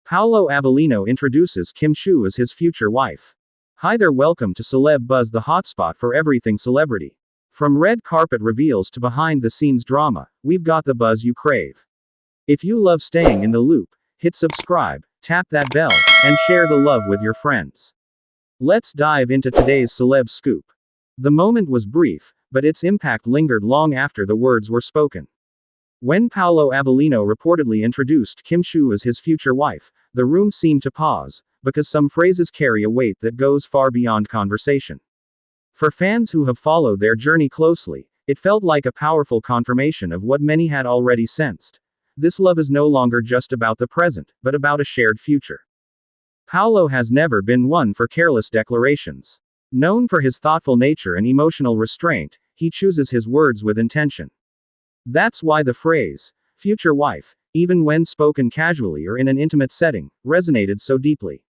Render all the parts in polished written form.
Paulo Avelino introduces Kim Chiu as his future wife. Hi there, welcome to Celeb Buzz, the hotspot for everything celebrity. From red carpet reveals to behind the scenes drama, we've got the buzz you crave. If you love staying in the loop, hit subscribe, tap that bell, and share the love with your friends. Let's dive into today's celeb scoop. The moment was brief, but its impact lingered long after the words were spoken. When Paulo Avelino reportedly introduced Kim Chiu as his future wife, the room seemed to pause, because some phrases carry a weight that goes far beyond conversation. For fans who have followed their journey closely, it felt like a powerful confirmation of what many had already sensed. This love is no longer just about the present, but about a shared future. Paulo has never been one for careless declarations. Known for his thoughtful nature and emotional restraint, he chooses his words with intention. That's why the phrase, future wife, even when spoken casually or in an intimate setting, resonated so deeply.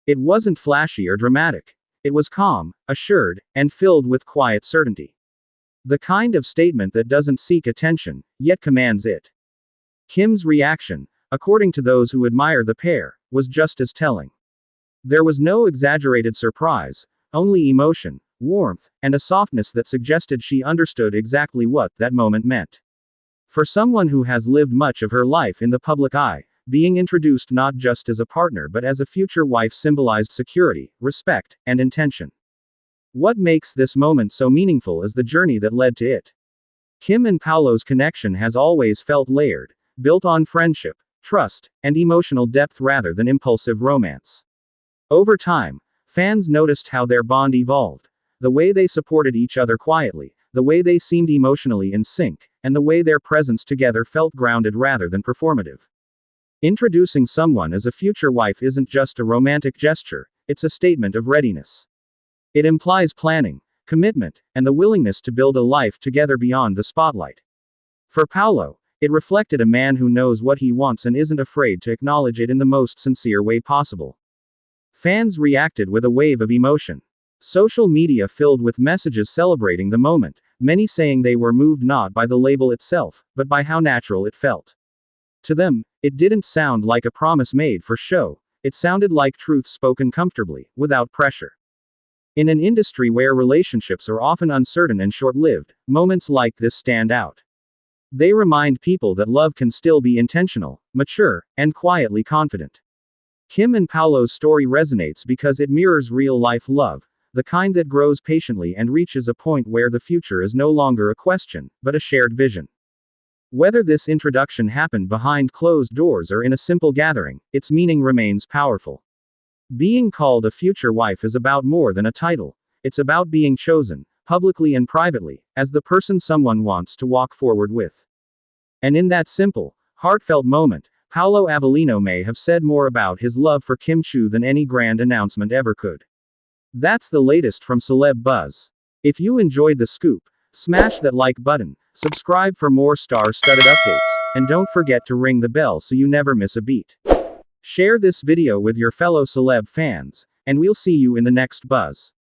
It wasn't flashy or dramatic. It was calm, assured, and filled with quiet certainty. The kind of statement that doesn't seek attention, yet commands it. Kim's reaction, according to those who admire the pair, was just as telling. There was no exaggerated surprise, only emotion, warmth, and a softness that suggested she understood exactly what that moment meant. For someone who has lived much of her life in the public eye, being introduced not just as a partner but as a future wife symbolized security, respect, and intention. What makes this moment so meaningful is the journey that led to it. Kim and Paulo's connection has always felt layered, built on friendship, trust, and emotional depth rather than impulsive romance. Over time, fans noticed how their bond evolved, the way they supported each other quietly, the way they seemed emotionally in sync, and the way their presence together felt grounded rather than performative. Introducing someone as a future wife isn't just a romantic gesture, it's a statement of readiness. It implies planning, commitment, and the willingness to build a life together beyond the spotlight. For Paulo, it reflected a man who knows what he wants and isn't afraid to acknowledge it in the most sincere way possible. Fans reacted with a wave of emotion. Social media filled with messages celebrating the moment, many saying they were moved not by the label itself, but by how natural it felt. To them, it didn't sound like a promise made for show, it sounded like truth spoken comfortably, without pressure. In an industry where relationships are often uncertain and short-lived, moments like this stand out. They remind people that love can still be intentional, mature, and quietly confident. Kim and Paulo's story resonates because it mirrors real-life love, the kind that grows patiently and reaches a point where the future is no longer a question, but a shared vision. Whether this introduction happened behind closed doors or in a simple gathering, its meaning remains powerful. Being called a future wife is about more than a title. It's about being chosen, publicly and privately, as the person someone wants to walk forward with. And in that simple, heartfelt moment, Paulo Avelino may have said more about his love for Kim Chiu than any grand announcement ever could. That's the latest from Celeb Buzz. If you enjoyed the scoop, smash that like button, subscribe for more star-studded updates, and don't forget to ring the bell so you never miss a beat. Share this video with your fellow celeb fans, and we'll see you in the next buzz.